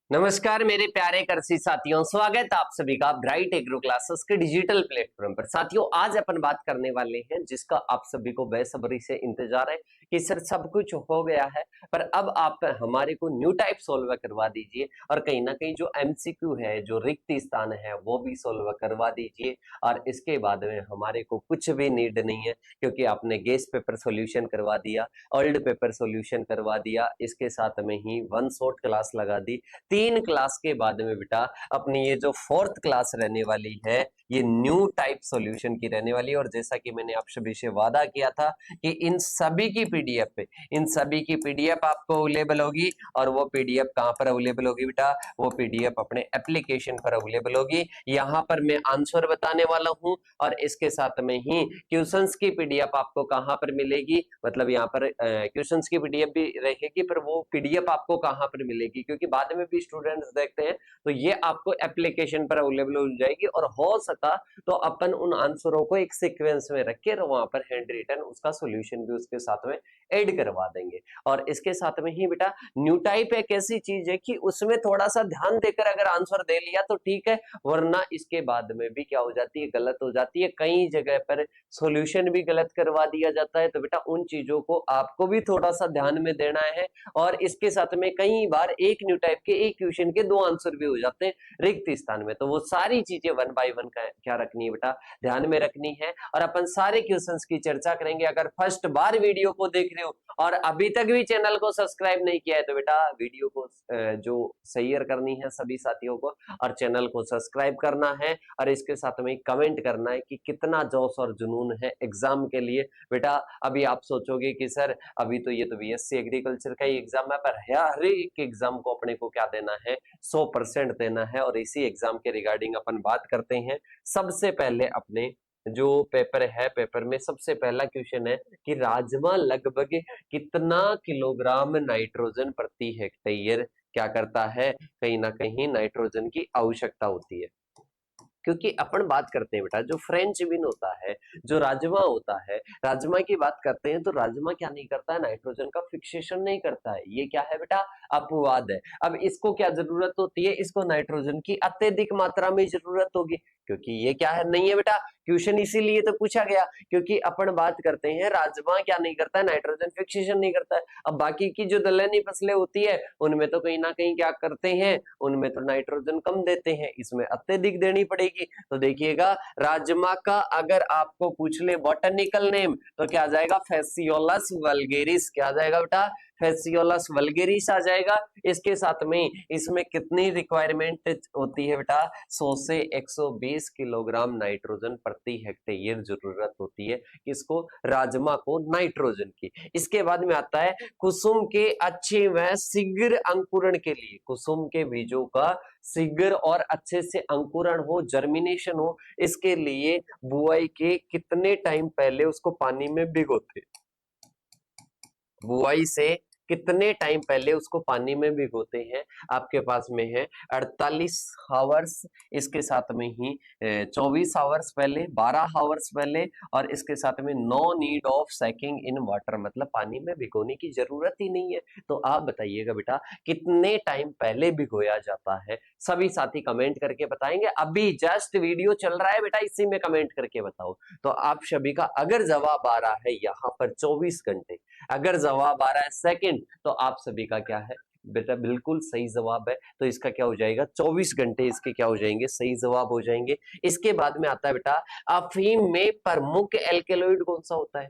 नमस्कार मेरे प्यारे कृषि साथियों, स्वागत आप सभी का ब्राइट एग्रो क्लासेस के डिजिटल प्लेटफॉर्म पर। साथियों, आज अपन बात करने वाले हैं जिसका आप सभी को बेसब्री से इंतजार है कि सर सब कुछ हो गया है, पर अब आप हमारे को न्यू टाइप सोल्व करवा दीजिए और कहीं ना कहीं जो एमसीक्यू है, जो रिक्त स्थान है, वो भी सोल्व करवा दीजिए। और इसके बाद में हमारे को कुछ भी नीड नहीं है, क्योंकि आपने गेस पेपर सोल्यूशन करवा दिया, ओल्ड पेपर सोल्यूशन करवा दिया, इसके साथ में ही वन शॉट क्लास लगा दी। 3 क्लास के बाद में बेटा अपनी ये जो 4th क्लास रहने वाली है, ये न्यू टाइप सॉल्यूशन की रहने वाली है। और जैसा कि मैंने आप सभी से वादा किया था कि इन सभी की पीडीएफ आपको अवेलेबल होगी। और वो पीडीएफ कहां पर अवेलेबल होगी बेटा? वो पीडीएफ अपने एप्लीकेशन पर अवेलेबल होगी। यहाँ पर मैं आंसर बताने वाला हूं और इसके साथ में ही क्वेश्चंस की पीडीएफ आपको कहां पर मिलेगी, मतलब यहाँ पर क्वेश्चंस की पीडीएफ भी रहेगी, पर वो पीडीएफ आपको कहां पर मिलेगी, क्योंकि बाद में भी स्टूडेंट्स देखते हैं, तो ये आपको एप्लीकेशन पर अवेलेबल हो जाएगी। और हो सका तो अपन उन आंसरों को एक सीक्वेंस में रख के वहां पर हैंड रिटन उसका सॉल्यूशन भी उसके साथ में ऐड करवा देंगे। और इसके साथ में ही बेटा न्यू टाइप एक ऐसी चीज है कि उसमें थोड़ा सा ध्यान देकर अगर आंसर दे लिया तो ठीक है, वरना इसके बाद में भी क्या हो जाती है, गलत हो जाती है। कई जगह पर सॉल्यूशन भी गलत करवा दिया जाता है, तो बेटा उन चीजों को आपको भी थोड़ा सा ध्यान में देना है। और इसके साथ में कई बार एक न्यू टाइप के एक क्वेश्चन के 2 आंसर भी हो जाते हैं रिक्त स्थान में, तो वो सारी चीजें 1 बाय 1 क्या रखनी है बेटा, ध्यान में रखनी है। और अपन सारे क्वेश्चंस की चर्चा करेंगे। अगर फर्स्ट बार वीडियो को देख रहे हो और अभी तक भी चैनल को सब्सक्राइब नहीं किया है, तो बेटा वीडियो को जो शेयर करनी है सभी साथियों को, और चैनल को सब्सक्राइब करना है। और इसके साथ में कमेंट करना है कि कितना जोश और जुनून है एग्जाम के लिए। बेटा अभी आप सोचोगे कि सर अभी तो ये तो बीएससी एग्रीकल्चर का ही एग्जाम है, पर हर एक एग्जाम को अपने को क्या देना है, 100% देना है। और इसी एग्जाम के रिगार्डिंग अपन बात करते हैं। सबसे पहले अपने जो पेपर है, पेपर में सबसे पहला क्वेश्चन है कि राजमा लगभग कितना किलोग्राम नाइट्रोजन प्रति हेक्टेयर क्या करता है, कहीं ना कहीं नाइट्रोजन की आवश्यकता होती है। क्योंकि अपन बात करते हैं बेटा, जो फ्रेंच बीन होता है, जो राजमा होता है, राजमा की बात करते हैं, तो राजमा क्या नहीं करता है, नाइट्रोजन का फिक्सेशन नहीं करता है। ये क्या है बेटा? अपवाद है। अब इसको क्या जरूरत होती है, इसको नाइट्रोजन की अत्यधिक मात्रा में जरूरत होगी, क्योंकि ये क्या है, नहीं है बेटा। क्वेश्चन इसीलिए तो पूछा गया क्योंकि अपन बात करते हैं राजमा क्या नहीं करता है, नाइट्रोजन फिक्सेशन नहीं करता है। अब बाकी की जो दलहनी फसलें होती है उनमें तो कहीं ना कहीं क्या करते हैं, उनमें तो नाइट्रोजन कम देते हैं, इसमें अत्यधिक देनी पड़ेगी। तो देखिएगा, राजमा का अगर आपको पूछ ले बॉटनिकल नेम तो क्या आ जाएगा, फेसियोलस वल्गेरिस। क्या आ जाएगा बेटा? फेसियोलस वल्गेरिस आ जाएगा। इसके साथ में इसमें कितनी रिक्वायरमेंट होती है बेटा? 100 से 120 किलोग्राम नाइट्रोजन प्रति हेक्टेयर जरूरत होती है। किसको? राजमा को, नाइट्रोजन की। इसके बाद में आता है कुसुम के अच्छे व शीघ्र अंकुरण के लिए, कुसुम के बीजों का शीघ्र और अच्छे से अंकुरण हो, जर्मिनेशन हो, इसके लिए बुआई के कितने टाइम पहले उसको पानी में भिगोते? बुआई से कितने टाइम पहले उसको पानी में भिगोते हैं? आपके पास में है 48 आवर्स, इसके साथ में ही 24 आवर्स पहले, 12 आवर्स पहले, और इसके साथ में no need of sacking in water, मतलब पानी में भिगोने की जरूरत ही नहीं है। तो आप बताइएगा बेटा कितने टाइम पहले भिगोया जाता है? सभी साथी कमेंट करके बताएंगे। अभी जस्ट वीडियो चल रहा है बेटा, इसी में कमेंट करके बताओ। तो आप सभी का अगर जवाब आ रहा है यहाँ पर 24 घंटे, अगर जवाब आ रहा है सेकंड, तो आप सभी का क्या है बेटा, बिल्कुल सही जवाब है। तो इसका क्या हो जाएगा, 24 घंटे इसके क्या हो जाएंगे, सही जवाब हो जाएंगे। इसके बाद में आता है बेटा, अफीम में प्रमुख एल्केलॉइड कौन सा होता है?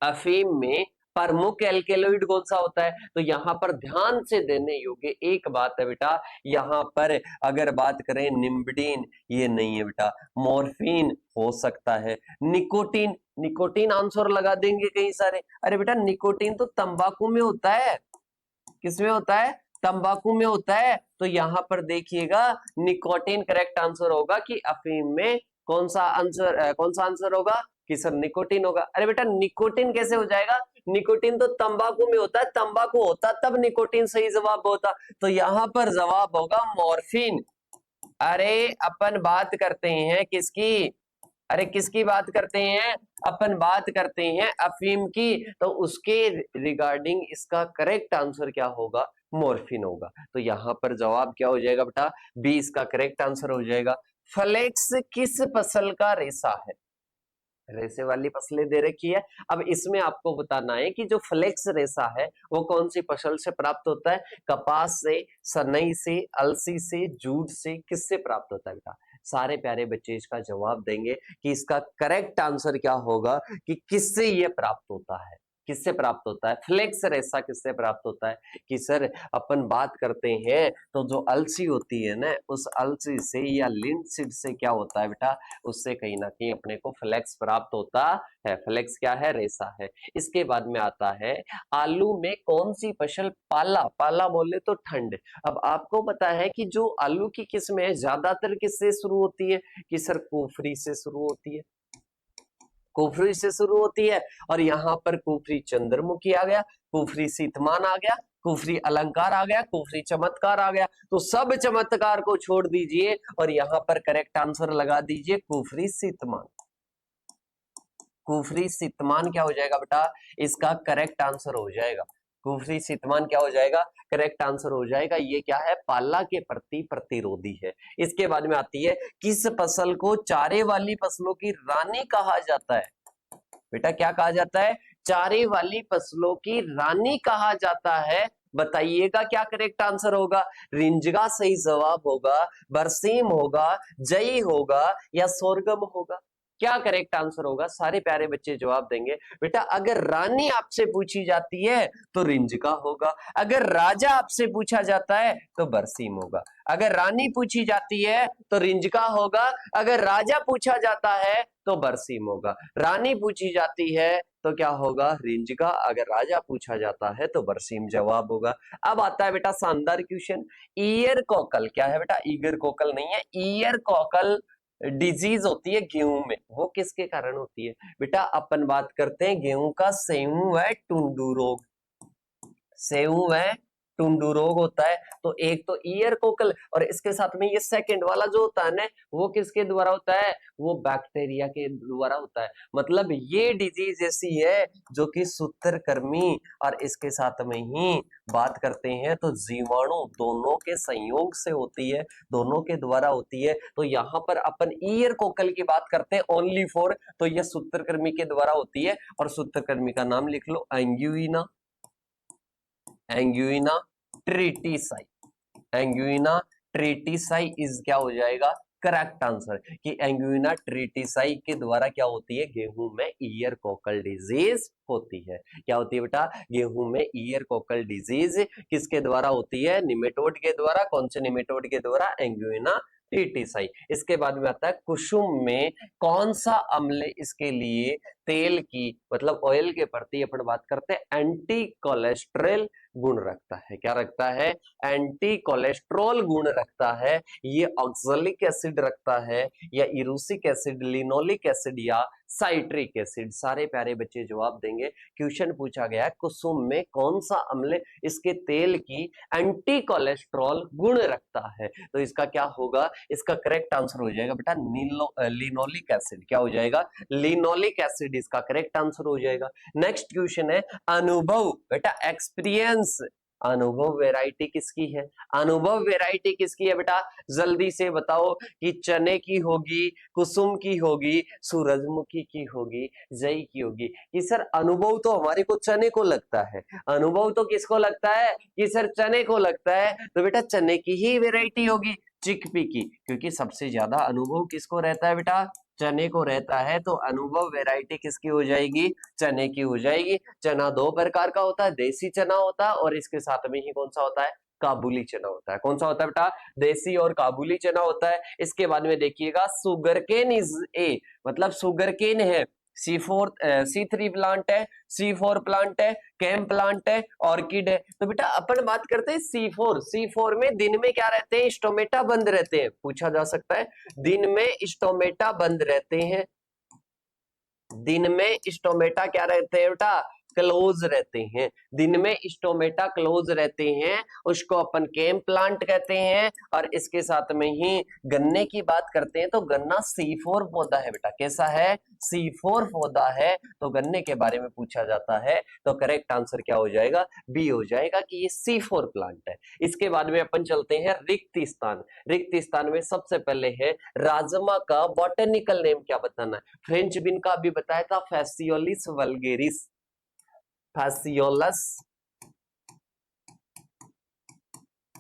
अफीम में प्रमुख एल्केलॉइड कौन सा होता है? तो यहां पर ध्यान से देने योग्य एक बात है बेटा, यहां पर अगर बात करें निम्बडीन, ये नहीं है बेटा। मॉर्फिन हो सकता है, निकोटीन, निकोटीन आंसर लगा देंगे कई सारे। अरे बेटा निकोटीन तो तंबाकू में होता है। किसमें होता है? तंबाकू में होता है। तो यहां पर देखिएगा निकोटीन करेक्ट आंसर होगा कि अफीम में कौन सा आंसर होगा कि सर निकोटीन होगा। अरे बेटा निकोटीन कैसे हो जाएगा? निकोटीन तो तंबाकू में होता है, तंबाकू होता तब निकोटीन सही जवाब होता। तो यहां पर जवाब होगा मॉर्फिन। अरे अपन बात करते हैं किसकी? अरे किसकी बात करते हैं, अपन बात करते हैं अफीम की, तो उसके रिगार्डिंग इसका करेक्ट आंसर क्या होगा, मॉर्फिन होगा। तो यहां पर जवाब क्या हो जाएगा बेटा, बी इसका करेक्ट आंसर हो जाएगा। फ्लेक्स किस फसल का रेशा है, रेशे वाली फसलें दे रखी है। अब इसमें आपको बताना है कि जो फ्लेक्स रेशा है वो कौन सी फसल से प्राप्त होता है, कपास से, सनई से, अलसी से, जूट से, किससे प्राप्त होता है बेटा। सारे प्यारे बच्चे इसका जवाब देंगे कि इसका करेक्ट आंसर क्या होगा कि किससे ये प्राप्त होता है, किससे प्राप्त होता है, फ्लेक्स रेशा किससे प्राप्त होता है। कि सर अपन बात करते हैं तो जो अलसी होती है ना, उस अलसी से या लिंसीड से क्या होता है बेटा, उससे कहीं ना कहीं अपने को फ्लेक्स प्राप्त होता है। फ्लेक्स क्या है, रेशा है। इसके बाद में आता है आलू में कौन सी फसल, पाला, पाला बोले तो ठंड। अब आपको पता है कि जो आलू की किस्म है ज्यादातर किससे शुरू होती है, कि सर कुफरी से शुरू होती है, कुफरी से शुरू होती है। और यहाँ पर कुफरी चंद्रमुखी आ गया, कुफरी सीतमान आ गया, कुफरी अलंकार आ गया, कुफरी चमत्कार आ गया। तो सब चमत्कार को छोड़ दीजिए और यहाँ पर करेक्ट आंसर लगा दीजिए कुफरी सीतमान। कुफरी सीतमान क्या हो जाएगा बेटा, इसका करेक्ट आंसर हो जाएगा। कुफरी सीतमान क्या हो जाएगा, करेक्ट आंसर हो जाएगा। ये क्या है, पाला के प्रति प्रतिरोधी है। इसके बाद में आती है किस फसल को चारे वाली फसलों की रानी कहा जाता है। बेटा क्या कहा जाता है, चारे वाली फसलों की रानी कहा जाता है। बताइएगा क्या करेक्ट आंसर होगा, रिंजगा सही जवाब होगा, बरसीम होगा, जई होगा या सोरगम होगा। क्या करेक्ट आंसर होगा, सारे प्यारे बच्चे जवाब देंगे। बेटा अगर रानी आपसे पूछी जाती है तो रिंजका होगा, अगर राजा आपसे पूछा जाता है तो बरसीम होगा। अगर रानी पूछी जाती है तो रिंजका होगा, अगर राजा पूछा जाता है तो बरसीम होगा। रानी पूछी जाती है तो क्या होगा, रिंजका, अगर राजा पूछा जाता है तो बरसीम जवाब होगा। अब आता है बेटा शानदार क्वेश्चन, ईयर कोकल क्या है बेटा, ईगर कोकल नहीं है, ईयर कोकल डिजीज होती है गेहूं में, वो किसके कारण होती है। बेटा अपन बात करते हैं गेहूं का सेहू है टुंडू रोग, सेहू है टुंडू रोग होता है। तो एक तो ईयर कोकल और इसके साथ में ये सेकंड वाला जो होता है ना, वो किसके द्वारा होता है, वो बैक्टीरिया के द्वारा होता है। मतलब ये डिजीज ऐसी है जो कि सूत्रकृमि और इसके साथ में ही बात करते हैं तो जीवाणु दोनों के संयोग से होती है, दोनों के द्वारा होती है। तो यहाँ पर अपन ईयर कोकल की बात करते हैं ओनली फॉर, तो ये सूत्रकृमि के द्वारा होती है। और सूत्रकृमि का नाम लिख लो, एंग्यूइना, एंग्यूइना ट्रिटिसाई, एंग्यूइना ट्रिटिसाई इज क्या हो जाएगा, करेक्ट आंसर। कि एंग्यूइना ट्रिटिसाई के द्वारा क्या होती है, गेहूं में ईयर कोकल डिजीज होती है। क्या होती है बेटा, गेहूं में ईयर कोकल डिजीज किसके द्वारा होती है, निमेटोड के द्वारा। कौन से निमेटोड के द्वारा, एंग्यूइना ट्रिटिसाई। इसके बाद में आता है कुसुम में कौन सा अम्ल इसके लिए तेल की मतलब ऑयल के प्रति अपन बात करते हैं एंटी कोलेस्ट्रॉल गुण रखता है। क्या रखता है, एंटी कोलेस्ट्रॉल गुण रखता है। ये ऑक्सैलिक एसिड रखता है या इरूसिक एसिड, लिनोलिक एसिड या साइट्रिक एसिड। सारे प्यारे बच्चे जवाब देंगे। क्वेश्चन पूछा गया है कुसुम में कौन सा अम्ल इसके तेल की एंटी कोलेस्ट्रॉल गुण रखता है। तो इसका क्या होगा, इसका करेक्ट आंसर हो जाएगा बेटा लिनोलिक एसिड। क्या हो जाएगा, लिनोलिक एसिड इसका करेक्ट आंसर हो जाएगा। नेक्स्ट क्वेश्चन है अनुभव, बेटा एक्सपीरियंस, अनुभव वैरायटी किसकी है, अनुभव वैरायटी किसकी है बेटा, जल्दी से बताओ। कि चने की होगी, कुसुम की होगी, सूरजमुखी की होगी, जई की होगी। कि सर अनुभव तो हमारे को चने को लगता है, अनुभव तो किसको लगता है, कि सर चने को लगता है। तो बेटा चने की ही वैरायटी होगी, चिकपी की, क्योंकि सबसे ज्यादा अनुभव किसको रहता है बेटा, चने को रहता है। तो अनुभव वैरायटी किसकी हो जाएगी, चने की हो जाएगी। चना दो प्रकार का होता है, देसी चना होता है और इसके साथ में ही कौन सा होता है, काबुली चना होता है। कौन सा होता है बेटा, देसी और काबुली चना होता है। इसके बाद में देखिएगा सुगरकेन इज ए, मतलब सुगरकेन है, C3 प्लांट है, C4 प्लांट है, कैम प्लांट है, ऑर्किड है। तो बेटा अपन बात करते हैं C4 में दिन में क्या रहते हैं, स्टोमेटा बंद रहते हैं। पूछा जा सकता है, दिन में स्टोमेटा बंद रहते हैं, दिन में स्टोमेटा क्या रहते हैं बेटा, क्लोज रहते हैं, दिन में स्टोमेटा क्लोज रहते हैं, उसको अपन केम प्लांट कहते हैं। और इसके साथ में ही गन्ने की बात करते हैं तो गन्ना C4 पौधा है बेटा, कैसा है? C4 पौधा है। तो गन्ने के बारे में पूछा जाता है तो करेक्ट आंसर क्या हो जाएगा? बी हो जाएगा कि ये C4 प्लांट है। इसके बाद में अपन चलते हैं रिक्त स्थान। रिक्त स्थान में सबसे पहले है राजमा का बॉटनिकल नेम क्या बताना है? फ्रेंच बीन का अभी बताया था, फैसियोलिस वल्गेरिस, फैसियोलस,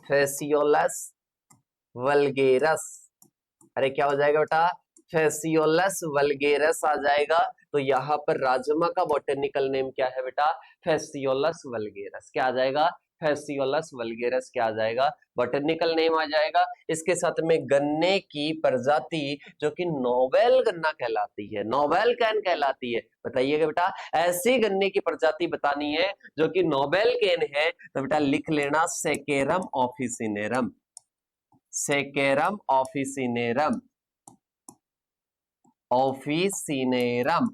फैसियोलस वल्गेरस। अरे क्या हो जाएगा बेटा? फैसियोलस वल्गेरस आ जाएगा। तो यहाँ पर राजमा का बॉटनिकल नेम क्या है बेटा? फैसियोलस वल्गेरस। क्या आ जाएगा? फैसियोलस वल्गेरस क्या आ जाएगा? बॉटनिकल नेम आ जाएगा। इसके साथ में गन्ने की प्रजाति जो कि नोवेल गन्ना कहलाती है, नोवेल कैन कहलाती है, बताइएगा बेटा। ऐसी गन्ने की प्रजाति बतानी है जो कि नोवेल कैन है, तो बेटा लिख लेना saccharum officinarum, saccharum officinarum, officinarum.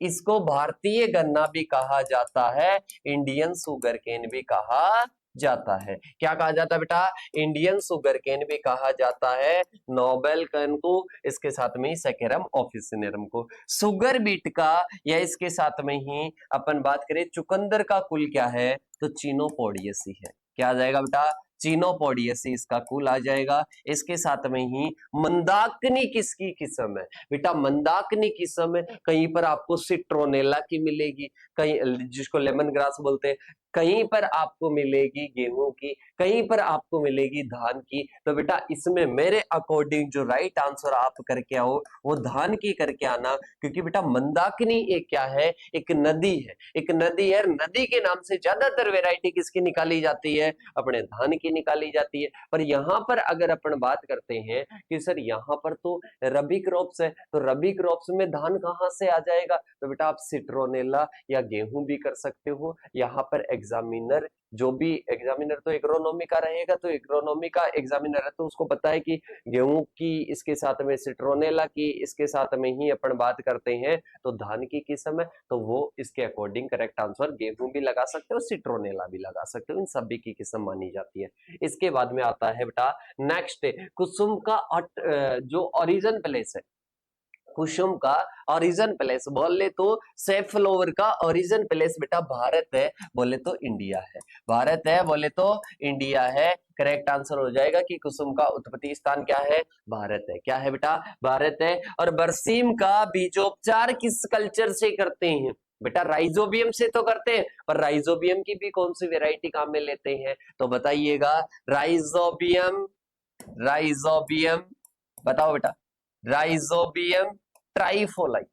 इसको भारतीय गन्ना भी कहा जाता है, इंडियन सुगर केन भी कहा जाता है। क्या कहा जाता है बेटा? इंडियन सुगर केन भी कहा जाता है, नोबेल कैन को, इसके साथ में ही सेकेरम ऑफिसिनेरम को। सुगर बीट का या इसके साथ में ही अपन बात करें चुकंदर का कुल क्या है? तो चिनोपोडियसी है। क्या आ जाएगा बेटा? चिनोपोडियसी इसका कुल आ जाएगा। इसके साथ में ही मंदाकिनी किसकी किस्म है? बेटा मंदाकिनी किस्म कहीं पर आपको सिट्रोनेला की मिलेगी, कहीं जिसको लेमन ग्रास बोलते हैं, कहीं पर आपको मिलेगी गेहूं की, कहीं पर आपको मिलेगी धान की। तो बेटा इसमें मेरे अकॉर्डिंग जो राइट आंसर आप करके आओ वो धान की करके आना, क्योंकि बेटा मंदाकिनी एक क्या है? एक नदी है, एक नदी है। नदी के नाम से ज्यादातर वेराइटी किसकी निकाली जाती है? अपने धान की निकाली जाती है। पर यहाँ पर अगर अपन बात करते हैं कि सर यहाँ पर तो रबी क्रॉप्स है, तो रबी क्रॉप्स में धान कहाँ से आ जाएगा? तो बेटा आप सिट्रोनेला या गेहूं भी कर सकते हो। यहाँ पर एग्जामिनर, जो भी एग्जामिनर तो एग्रोनॉमी का रहेगा, तो एग्रोनॉमी का एग्जामिनर है तो उसको पता है कि गेहूं की इसके साथ में सिट्रोनेला की, इसके साथ में ही अपन बात करते हैं तो धान की किस्म है, तो वो इसके अकॉर्डिंग करेक्ट आंसर गेहूं भी लगा सकते हो, सिट्रोनेला भी लगा सकते हो, इन सभी की किस्म मानी जाती है। इसके बाद में आता है बेटा नेक्स्ट, कुसुम का जो ओरिजिन प्लेस है, कुसुम का ओरिजिन प्लेस बोले तो सेफ्लोवर का ओरिजिन प्लेस बेटा भारत है, बोले तो इंडिया है, भारत है बोले तो इंडिया है। करेक्ट आंसर हो जाएगा कि कुसुम का उत्पत्ति स्थान क्या है? भारत है। क्या है बेटा? भारत है। और बरसीम का बीजोपचार किस कल्चर से करते हैं? बेटा राइजोबियम से तो करते हैं, पर राइजोबियम की भी कौन सी वेराइटी काम में लेते हैं? तो बताइएगा। राइजोबियम, राइजोबियम, बताओ बेटा। राइजोबियम ट्राइफोलाई,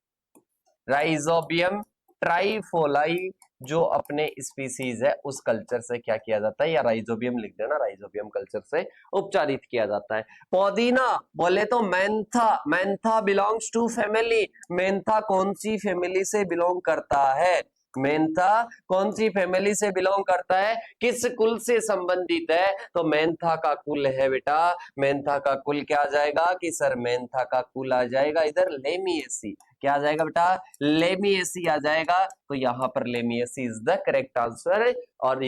राइजोबियम ट्राइफोलाई जो अपने स्पीसीज है उस कल्चर से क्या किया जाता है? या राइजोबियम लिख देना, राइजोबियम कल्चर से उपचारित किया जाता है। पौदीना बोले तो mentha, mentha belongs to family, mentha कौन सी फैमिली से बिलोंग करता है? मेंथा कौन सी फैमिली से बिलोंग करता है? किस कुल से संबंधित है? तो मेंथा का कुल है बेटा, मेंथा का कुल क्या आ जाएगा? कि सर मेंथा का कुल आ जाएगा इधर लेमिएसी। क्या आ जाएगा बेटा? लेमिएसी आ जाएगा। तो यहाँ पर लेमिएसी इज द करेक्ट आंसर। और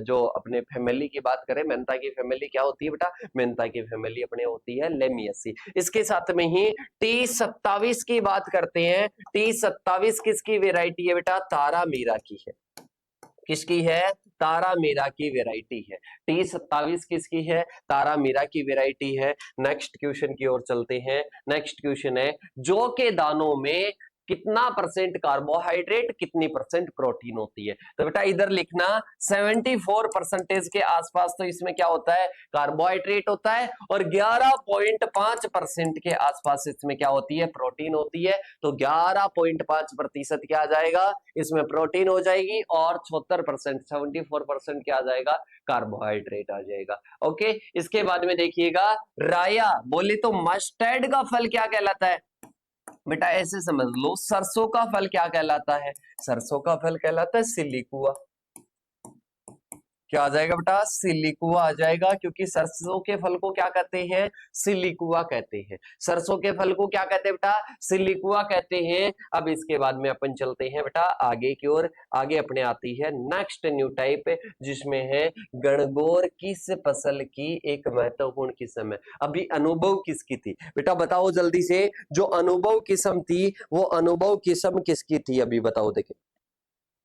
जो अपने फैमिली की बात करें, मेंथा की फैमिली क्या होती है बेटा? मेंथा की फैमिली अपने होती है लेमिएसी। इसके साथ में ही T27 की बात करते हैं। T27 किसकी वेराइटी है बेटा? तारा मीरा की है। किसकी है? तारा मीरा की वेराइटी है। T27 किसकी है? तारा मीरा की वेराइटी है। नेक्स्ट क्वेश्चन की ओर चलते हैं। नेक्स्ट क्वेश्चन है जौ के दानों में कितना परसेंट कार्बोहाइड्रेट, कितनी परसेंट प्रोटीन होती है? तो बेटा इधर लिखना 74% के आसपास तो इसमें क्या होता है? कार्बोहाइड्रेट होता है, और 11.5% के आसपास इसमें क्या होती है? प्रोटीन होती है। तो 11.5% क्या आ जाएगा? इसमें प्रोटीन हो जाएगी, और 74%, 74% क्या आ जाएगा? कार्बोहाइड्रेट आ जाएगा। ओके, इसके बाद में देखिएगा राया बोले तो मस्टर्ड का फल क्या कहलाता है? बेटा ऐसे समझ लो, सरसों का फल क्या कहलाता है? सरसों का फल कहलाता है सिलिकुआ। क्या आ जाएगा बेटा, सिलिकुआ आ जाएगा, क्योंकि सरसों के फल को क्या कहते हैं, सिलिकुआ कहते हैं। सरसों के फल को क्या कहते हैं बेटा, सिलिकुआ कहते हैं। अब इसके बाद में अपन चलते हैं बेटा आगे की ओर। आगे अपने आती है नेक्स्ट न्यू टाइप, जिसमें है गणगौर किस फसल की एक महत्वपूर्ण किस्म है। अभी अनुभव किसकी थी बेटा, बताओ जल्दी से, जो अनुभव किस्म थी वो अनुभव किस्म किसकी थी, अभी बताओ, देखिए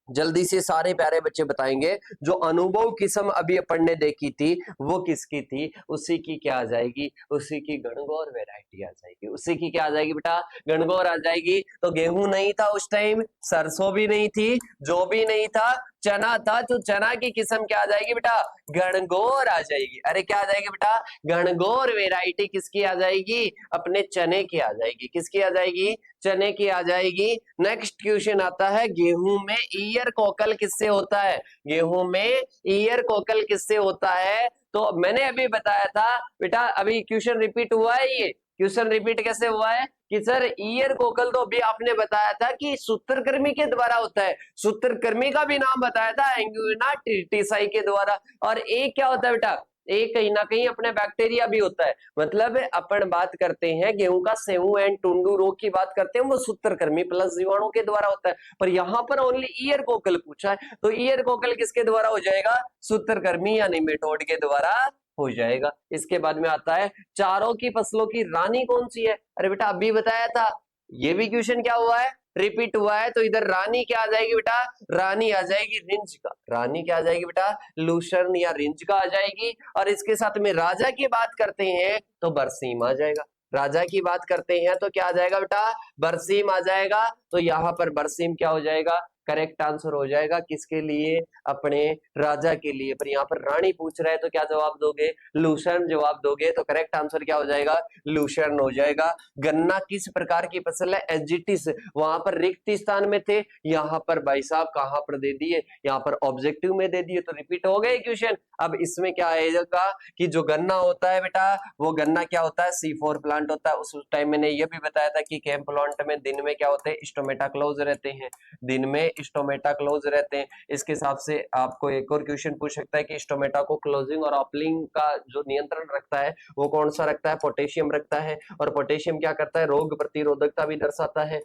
जल्दी से सारे प्यारे बच्चे बताएंगे। जो अनुभव किस्म अभी अपन ने देखी थी वो किसकी थी, उसी की क्या आ जाएगी, उसी की गणगौर वैरायटी आ जाएगी। उसी की क्या आ जाएगी बेटा, गणगौर आ जाएगी। तो गेहूं नहीं था उस टाइम, सरसों भी नहीं थी, जो भी नहीं था, चना था, तो चना की किस्म क्या आ जाएगी बेटा, गणगौर आ जाएगी। अरे क्या आ जाएगी बेटा, गणगौर वैरायटी किसकी आ जाएगी, अपने चने की आ जाएगी। किसकी आ जाएगी, चने की आ जाएगी। नेक्स्ट क्वेश्चन आता है, गेहूं में ईयर कोकल किससे होता है, गेहूं में ईयर कोकल किससे होता है। तो मैंने अभी बताया था बेटा, अभी क्वेश्चन रिपीट हुआ है। ये क्वेश्चन रिपीट कैसे हुआ है कि सर ईयर कोकल तो अभी आपने बताया था कि सूत्रकृमि के द्वारा होता है, सूत्रकृमि का भी नाम बताया था एंगुइना टिसाई के द्वारा। और एक क्या होता है बेटा, एक कहीं ना कहीं अपने बैक्टीरिया भी होता है। मतलब अपन बात करते हैं गेहूं का सेऊ एंड टुंडू रोग की बात करते हैं, वो सूत्रकृमि प्लस जीवाणु के द्वारा होता है। पर यहाँ पर ओनली ईयर कोकल पूछा है, तो ईयर कोकल किसके द्वारा हो जाएगा, सूत्रकृमि या निमेटोड के द्वारा हो जाएगा। इसके बाद में आता है, चारों की फसलों की रानी कौन सी है। अरे बेटा अभी बताया था, ये भी क्वेश्चन क्या हुआ है, रिपीट हुआ है। तो इधर रानी क्या आ जाएगी बेटा, रानी आ जाएगी रिंच का। रानी क्या आ जाएगी बेटा, लूसर्न या रिंच का आ जाएगी। और इसके साथ में राजा की बात करते हैं तो बरसीम आ जाएगा। राजा की बात करते हैं तो क्या आ जाएगा बेटा, बरसीम आ जाएगा। तो यहाँ पर बरसीम क्या हो जाएगा, करेक्ट आंसर हो जाएगा। किसके लिए, अपने राजा के लिए। पर यहाँ पर रानी पूछ रहा है तो क्या जवाब दोगे, लूसर्न जवाब दोगे। तो करेक्ट आंसर क्या हो जाएगा, लूसर्न हो जाएगा। गन्ना किस प्रकार की फसल है, एजिटिस। वहां पर रिक्त स्थान में थे, यहाँ पर भाई साहब कहां पर दे दिए, यहाँ पर ऑब्जेक्टिव में दे दिए, तो रिपीट हो गए क्वेश्चन। अब इसमें क्या आएगा कि जो गन्ना होता है बेटा, वो गन्ना क्या होता है, C4 प्लांट होता है। उस टाइम मैंने ये भी बताया था कि कैंप प्लांट में दिन में क्या होते हैं, स्टोमेटा क्लोज रहते हैं, दिन में स्टोमेटा क्लोज रहते हैं। इसके हिसाब से आपको एक और क्वेश्चन पूछ सकता है कि स्टोमेटा को क्लोजिंग और ओपनिंग का जो नियंत्रण रखता है वो कौन सा रखता है, पोटेशियम रखता है। और पोटेशियम क्या करता है, रोग प्रतिरोधकता भी दर्शाता है।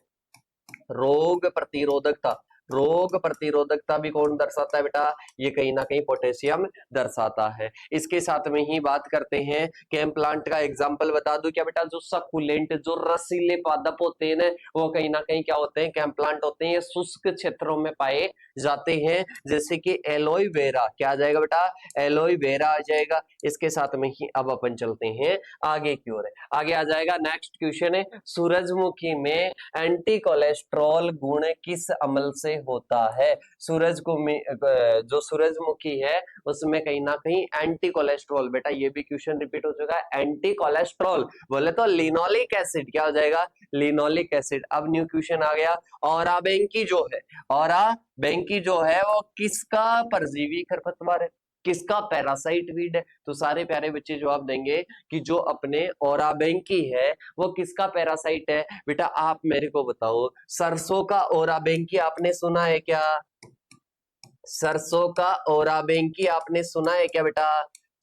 रोग प्रतिरोधकता, रोग प्रतिरोधकता भी कौन दर्शाता है बेटा, ये कहीं ना कहीं पोटेशियम दर्शाता है। इसके साथ में ही बात करते हैं, कैम प्लांट का एग्जांपल बता दूं क्या बेटा, जो सकुलेंट जो रसीले पादप होते हैं ना, वो कहीं ना कहीं क्या होते हैं, कैम प्लांट होते हैं। ये शुष्क क्षेत्रों में पाए जाते हैं, जैसे कि एलोवेरा। क्या आ जाएगा बेटा, एलोवेरा आ जाएगा। इसके साथ में ही अब अपन चलते हैं आगे की ओर। आगे आ जाएगा नेक्स्ट क्वेश्चन है, सूरजमुखी में एंटी कोलेस्ट्रॉल गुण किस अमल से होता है। सूरज को जो सूरजमुखी है उसमें कहीं ना कहीं एंटी कोलेस्ट्रॉल, बेटा ये भी क्वेश्चन रिपीट हो चुका है, एंटी कोलेस्ट्रॉल बोले तो लिनोलिक एसिड। क्या हो जाएगा, लिनोलिक एसिड। अब न्यू क्वेश्चन आ गया, औरा बेंकी जो है, औरा बेंकी जो है वो किसका परजीवी खरपतवार है, किसका पैरासाइट वीड है। तो सारे प्यारे बच्चे जवाब देंगे कि जो अपने औरा बेंकी है वो किसका पैरासाइट है। बेटा आप मेरे को बताओ, सरसों का औरा बेंकी आपने सुना है क्या, सरसों का औरा बेंकी आपने सुना है क्या बेटा,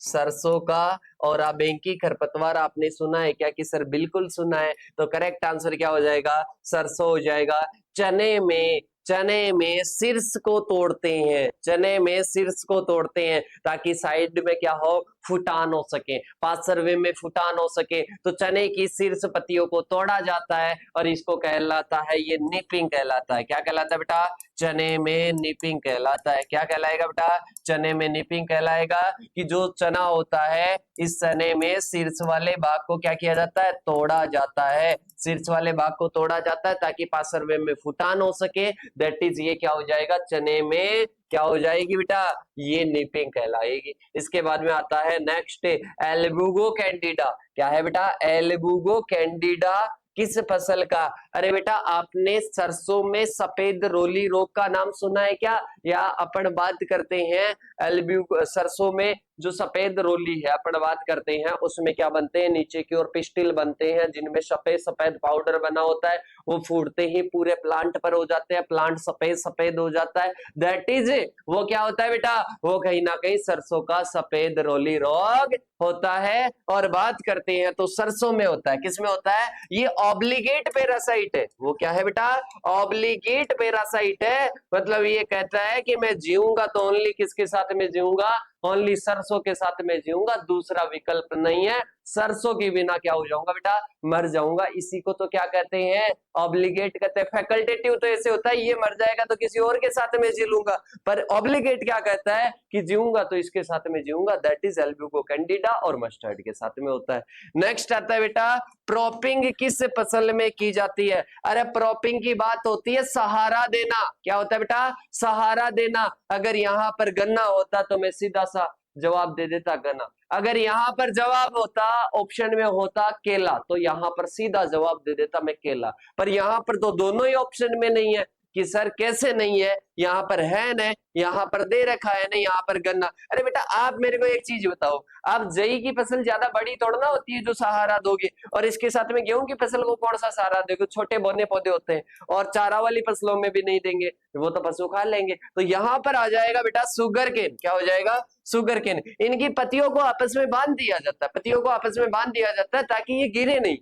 सरसों का औरा बेंकी खरपतवार आपने सुना है क्या, कि सर बिल्कुल सुना है। तो करेक्ट आंसर क्या हो जाएगा, सरसों हो जाएगा। चने में शीर्ष को तोड़ते हैं, चने में शीर्ष को तोड़ते हैं ताकि साइड में क्या हो, फुटान हो सके, पार्श्व में फुटान हो सके। तो चने की शीर्ष पत्तियों को तोड़ा जाता है और इसको कहलाता है, ये निपिंग कहलाता है। क्या कहलाता है बेटा, चने में निपिंग कहलाता है। क्या कहलाएगा बेटा, चने में निपिंग कहलाएगा। कि जो चना होता है, इस चने में शीर्ष वाले भाग को क्या किया जाता है, तोड़ा जाता है। शीर्ष वाले भाग को तोड़ा जाता है ताकि पार्श्व में फुटान हो सके। दैट इज ये क्या हो जाएगा, चने में क्या हो जाएगी बेटा, ये निपिंग कहलाएगी। इसके बाद में आता है नेक्स्ट, एल्बुगो कैंडिडा। क्या है बेटा, एल्बुगो कैंडिडा किस फसल का। अरे बेटा आपने सरसों में सफेद रोली रोग का नाम सुना है क्या, या अपन बात करते हैं सरसों में जो सफेद रोली है अपन बात करते हैं, उसमें क्या बनते हैं, नीचे की ओर पिस्टिल बनते हैं जिनमें सफेद सफेद पाउडर बना होता है। वो फूटते ही पूरे प्लांट पर हो जाते हैं, प्लांट सफेद सफेद हो जाता है। दैट इज वो क्या होता है बेटा, वो कहीं ना कहीं सरसों का सफेद रोली रोग होता है। और बात करते हैं तो सरसों में होता है, किसमें होता है, ये ऑब्लिगेट पैरासाइट है। वो क्या है बेटा, ऑब्लिगेट पैरासाइट है। मतलब ये कहता है कि मैं जीऊंगा तो ओनली किसके साथ में जीऊंगा, ओनली सरसों के साथ में जीऊंगा, दूसरा विकल्प नहीं है। सरसों के बिना क्या हो जाऊंगा बेटा, मर जाऊंगा। इसी को तो क्या कहते हैं, ऑब्लिगेट कहते हैं। फैकल्टेटिव तो ऐसे होता है ये मर जाएगा तो किसी और के साथ में जी लूंगा, पर ऑब्लिगेट क्या कहता है कि जीऊंगा तो इसके साथ में जीऊंगा। दैट इज एल्ब्यूको कैंडिडा और मस्टर्ड के साथ में होता है। नेक्स्ट आता है बेटा, प्रॉपिंग किस फसल में की जाती है। अरे प्रॉपिंग की बात होती है सहारा देना। क्या होता है बेटा, सहारा देना। अगर यहां पर गन्ना होता तो मैं सीधा सा जवाब दे देता गन्ना। अगर यहां पर जवाब होता, ऑप्शन में होता केला, तो यहां पर सीधा जवाब दे देता मैं केला। पर यहां पर तो दोनों ही ऑप्शन में नहीं है कि सर कैसे नहीं है, यहाँ पर है न, यहाँ पर दे रखा है ना, यहाँ पर गन्ना। अरे बेटा आप मेरे को एक चीज बताओ, आप जई की फसल ज्यादा बड़ी तोड़ना होती है जो सहारा दोगे, और इसके साथ में गेहूं की फसल को कौन सा सहारा दोगे, छोटे बोने पौधे होते हैं, और चारा वाली फसलों में भी नहीं देंगे, वो तो पशु खा लेंगे। तो यहाँ पर आ जाएगा बेटा सुगर केन। क्या हो जाएगा, सुगर केन। इनकी पत्तियों को आपस में बांध दिया जाता है, पत्तियों को आपस में बांध दिया जाता है ताकि ये गिरे नहीं,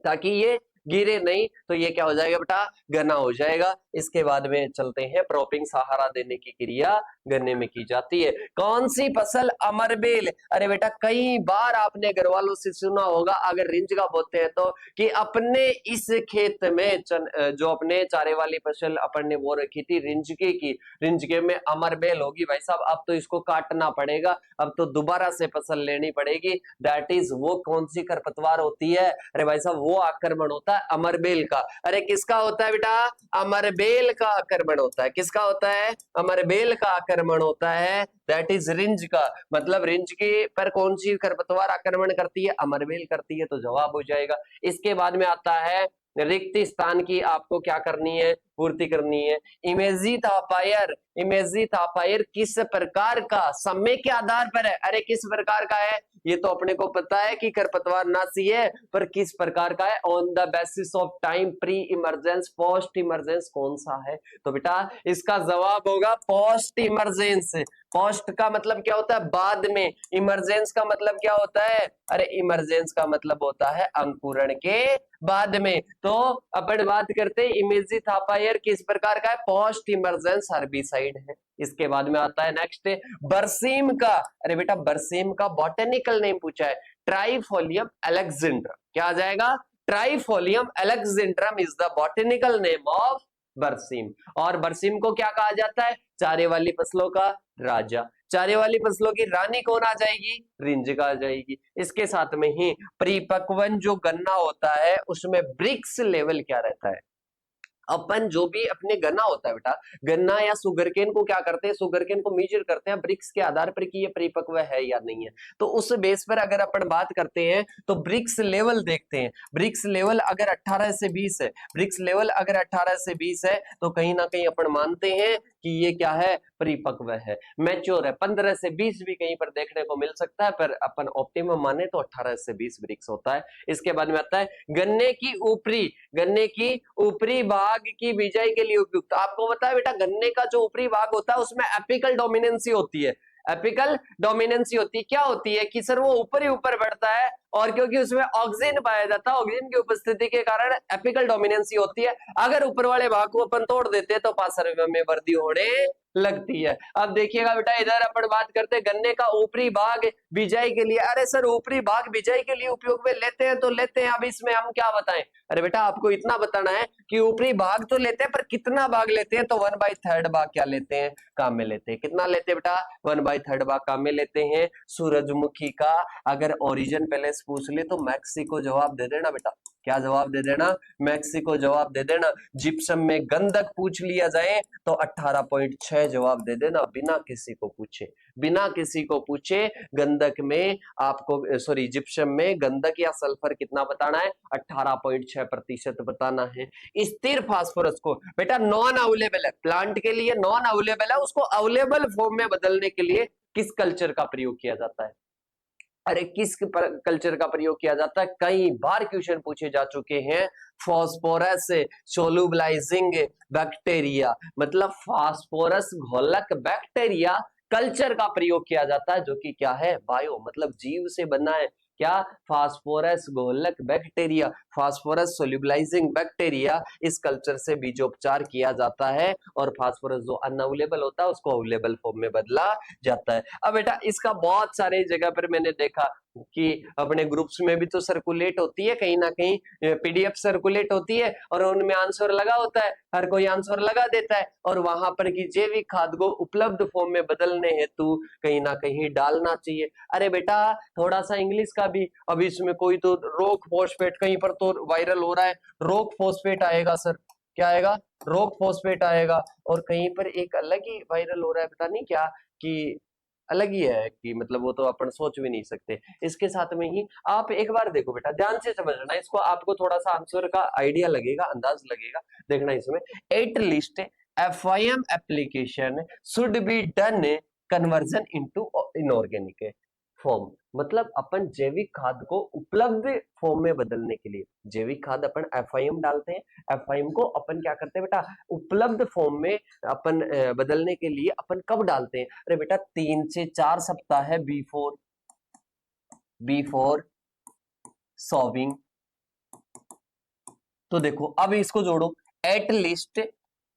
ताकि ये गिरे नहीं। तो ये क्या हो जाएगा बेटा, गन्ना हो जाएगा। इसके बाद में चलते हैं, प्रॉपिंग सहारा देने की क्रिया गन्ने में की जाती है। कौन सी फसल, अमरबेल। अरे बेटा कई बार आपने घर वालों से सुना होगा, अगर रिंज का बोते हैं तो, कि अपने इस खेत में जो अपने चारे वाली फसल अपन ने वो रखी थी रिंजके की, रिंजके में अमरबेल होगी। भाई साहब अब तो इसको काटना पड़ेगा, अब तो दोबारा से फसल लेनी पड़ेगी। दैट इज वो कौन सी खरपतवार होती है, अरे भाई साहब वो आक्रमण होता है अमरबेल का। अरे किसका होता है बेटा, अमरबेल का आक्रमण होता है। किसका होता है, अमरबेल का आक्रमण होता है। दैट इज रिंज का। मतलब रिंज के पर कौन सी खरपतवार आक्रमण करती है, अमरबेल करती है, तो जवाब हो जाएगा। इसके बाद में आता है, रिक्त स्थान की आपको क्या करनी है, पूर्ति करनी है। इमेजी थापायर, इमेजी थापायर किस प्रकार का, समय के आधार पर है। अरे किस प्रकार का है, ये तो अपने को पता है कि खरपतवार नाशी है, पर किस प्रकार का है, on the basis of time, pre emergence, post emergence, कौन सा है। तो बेटा इसका जवाब होगा पोस्ट इमरजेंस। पोस्ट का मतलब क्या होता है, बाद में। इमरजेंस का मतलब क्या होता है, अरे इमरजेंस का मतलब होता है अंकुरण के बाद में। तो अपन बात करते हैं इमेजी थापायर किस प्रकार का है, पोस्ट इमरजेंस हर्बिसाइड है। इसके बाद में आता है नेक्स्ट, बरसीम का। अरे बेटा बरसीम का बॉटेनिकल नेम पूछा है, ट्राइफोलियम अलेक्जेंड्रम। क्या आ जाएगा, trifolium alexandrinum is the botanical name of बरसीम। और बरसीम को क्या कहा जाता है, चारे वाली फसलों का राजा। चारे वाली फसलों की रानी कौन आ जाएगी, रिंजिका आ जाएगी। इसके साथ में ही परिपक्वन जो गन्ना होता है उसमें ब्रिक्स लेवल क्या रहता है। अपन जो भी अपने गन्ना होता है बेटा, गन्ना या सुगरकेन को क्या करते हैं, सुगरकेन को मेजर करते हैं ब्रिक्स के आधार पर कि ये परिपक्व है या नहीं है। तो उस बेस पर अगर अपन बात करते हैं तो ब्रिक्स लेवल देखते हैं। ब्रिक्स लेवल अगर 18 से 20 है, ब्रिक्स लेवल अगर 18 से 20 है, तो कहीं ना कहीं अपन मानते हैं कि ये क्या है, परिपक्व है, मैच्योर है। 15 से 20 भी कहीं पर देखने को मिल सकता है, पर अपन ऑप्टिमम माने तो 18 से 20 ब्रिक्स होता है। इसके बाद में आता है गन्ने की ऊपरी भाग की बिजाई के लिए उपयुक्त। आपको पता है बेटा गन्ने का जो ऊपरी भाग होता है उसमें एपिकल डोमिनेंसी होती है। एपिकल डोमिनेंसी होती है, क्या होती है कि सर वो ऊपर ही ऊपर बढ़ता है, और क्योंकि उसमें ऑक्सीजन पाया जाता है, ऑक्सीजन की उपस्थिति के कारण एपिकल डोमिनेंसी होती है। अगर ऊपर वाले भाग को अपन तोड़ देते हैं तो पार्श्व में वृद्धि होने लगती है। अब देखिएगा बेटा इधर अपन बात करते हैं गन्ने का ऊपरी भाग बिजाई के लिए। अरे सर ऊपरी भाग बिजाई के लिए उपयोग में लेते हैं तो लेते हैं, अब इसमें हम क्या बताएं। अरे बेटा आपको इतना बताना है कि ऊपरी भाग तो लेते हैं, पर कितना भाग लेते हैं, तो 1/3 भाग क्या लेते हैं, काम में लेते हैं। कितना लेते हैं बेटा, 1/3 भाग काम में लेते हैं। सूरजमुखी का अगर ओरिजिन पहले पूछ ले तो मैक्सिको जवाब दे देना बेटा। क्या जवाब दे देना, मैक्सिको जवाब दे देना। जिप्सम में गंधक पूछ लिया जाए तो 18.6 जवाब दे देना, बिना किसी को पूछे, बिना किसी को पूछे। गंधक में आपको सॉरी जिप्सम में गंधक या सल्फर कितना बताना है, 18.6% बताना है। स्थिर फास्फोरस को बेटा नॉन अवेलेबल है, प्लांट के लिए नॉन अवेलेबल है, उसको अवेलेबल फॉर्म में बदलने के लिए किस कल्चर का प्रयोग किया जाता है? अरे किस कल्चर का प्रयोग किया जाता है? कई बार क्वेश्चन पूछे जा चुके हैं। फॉस्फोरस सोलुबलाइजिंग बैक्टीरिया, मतलब फास्फोरस घोलक बैक्टीरिया कल्चर का प्रयोग किया जाता है, जो कि क्या है? बायो, मतलब जीव से बना है। क्या? फास्फोरस घोलक बैक्टीरिया, फास्फोरस सोल्यूबलाइजिंग बैक्टीरिया, इस कल्चर से बीजोपचार किया जाता है और फास्फोरस जो अनअवेलेबल होता है उसको अवेलेबल फॉर्म में बदला जाता है। अब बेटा इसका बहुत सारे जगह पर मैंने देखा कि अपने ग्रुप्स में भी तो सर्कुलेट होती है, कहीं ना कहीं पीडीएफ सर्कुलेट होती है और उनमें आंसर लगा होता है, हर कोई आंसर लगा देता है और वहां पर की जैविक खाद को उपलब्ध फॉर्म में बदलने हेतु कहीं ना कहीं डालना चाहिए। अरे बेटा थोड़ा सा इंग्लिश का भी, अभी इसमें कोई तो रॉक फॉस्फेट कहीं पर तो वायरल हो रहा है, रॉक फॉस्फेट आएगा सर, क्या आएगा? रॉक फॉस्फेट आएगा। और कहीं पर एक अलग ही वायरल हो रहा है, पता नहीं क्या, कि अलग ही है, कि मतलब वो तो अपन सोच भी नहीं सकते। इसके साथ में ही आप एक बार देखो बेटा, ध्यान से समझना इसको, आपको थोड़ा सा आंसर का आइडिया लगेगा, अंदाज लगेगा। देखना इसमें, at least FIM application should be done conversion into inorganic form, मतलब अपन जैविक खाद को उपलब्ध फॉर्म में बदलने के लिए, जैविक खाद अपन FIM डालते हैं, FIM को अपन क्या करते हैं बेटा? उपलब्ध फॉर्म में अपन बदलने के लिए अपन कब डालते हैं? अरे बेटा 3 से 4 सप्ताह है बिफोर सॉविंग। तो देखो अब इसको जोड़ो, एट लीस्ट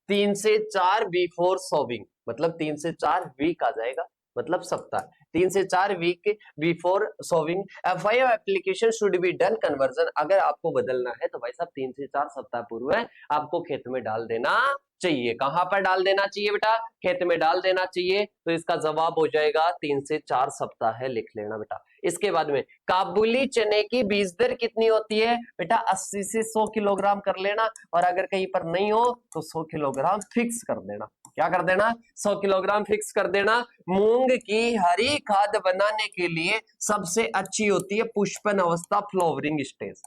3 से 4 बिफोर सॉविंग, मतलब 3 से 4 वीक आ जाएगा, मतलब सप्ताह, 3 से 4 week before sowing FIM application should be done conversion. अगर आपको बदलना है तो भाई साहब 3 से 4 सप्ताह पूर्व आपको खेत में डाल देना चाहिए। कहां पर डाल देना चाहिए बेटा? खेत में डाल देना चाहिए। तो इसका जवाब हो जाएगा 3 से 4 सप्ताह है, लिख लेना बेटा। इसके बाद में काबुली चने की बीज दर कितनी होती है बेटा? 80 से 100 किलोग्राम कर लेना, और अगर कहीं पर नहीं हो तो 100 किलोग्राम फिक्स कर देना। क्या कर देना? 100 किलोग्राम फिक्स कर देना। मूंग की हरी खाद बनाने के लिए सबसे अच्छी होती है पुष्पन अवस्था, फ्लावरिंग स्टेज।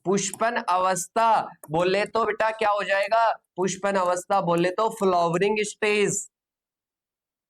पुष्पन अवस्था बोले तो बेटा क्या हो जाएगा? पुष्पन अवस्था बोले तो फ्लावरिंग स्टेज,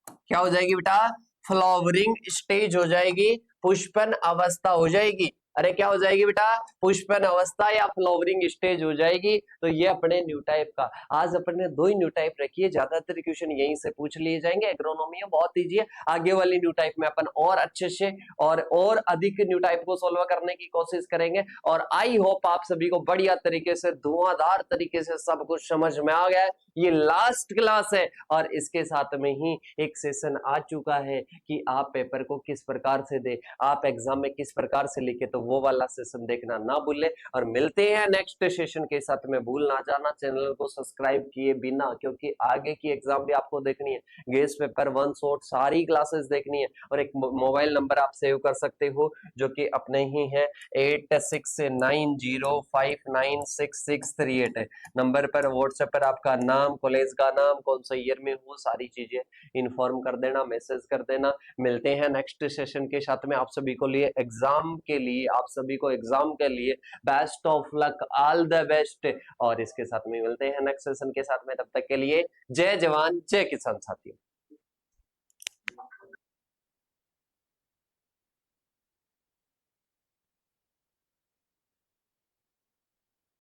क्या हो जाएगी बेटा? फ्लावरिंग स्टेज हो जाएगी, पुष्पन अवस्था हो जाएगी। अरे क्या हो जाएगी बेटा? पुष्पन अवस्था या फ्लावरिंग स्टेज हो जाएगी। तो ये अपने न्यू टाइप का, आज अपन ने 2 ही न्यू टाइप रखी है, ज्यादातर क्वेश्चन यहीं से पूछ लिए जाएंगे। एग्रोनॉमी में बहुत इजी है, आगे वाली न्यू टाइप में अपन और अच्छे से और अधिक न्यू टाइप को सोल्व करने की कोशिश करेंगे। और आई होप आप सभी को बढ़िया तरीके से, धुआंधार तरीके से सब कुछ समझ में आ गया है। ये लास्ट क्लास है और इसके साथ में ही एक सेशन आ चुका है कि आप पेपर को किस प्रकार से दे, आप एग्जाम में किस प्रकार से लिखे, तो वो वाला सेशन देखना ना भूले। और मिलते हैं नेक्स्ट सेशन के साथ में। भूल ना जाना चैनल को सब्सक्राइब किए बिना, क्योंकि आगे की एग्जाम भी आपको देखनी है, गेस पेपर 1 शॉट सारी क्लासेस देखनी है। और एक मोबाइल नंबर आप सेव कर सकते हो जो कि अपने ही है 8690596638 नंबर पर। व्हाट्सएप पर आपका नाम, कॉलेज का नाम, कौन सा ईयर में हो, सारी चीजें इन्फॉर्म कर देना, मैसेज कर देना। मिलते हैं नेक्स्ट सेशन के साथ में। आप सभी को लिए एग्जाम के लिए, आप सभी को एग्जाम के लिए best of luck, all the best. और इसके साथ में मिलते हैं नेक्स्ट सेशन के साथ में, तब तक के लिए जय जवान जय किसान साथियों।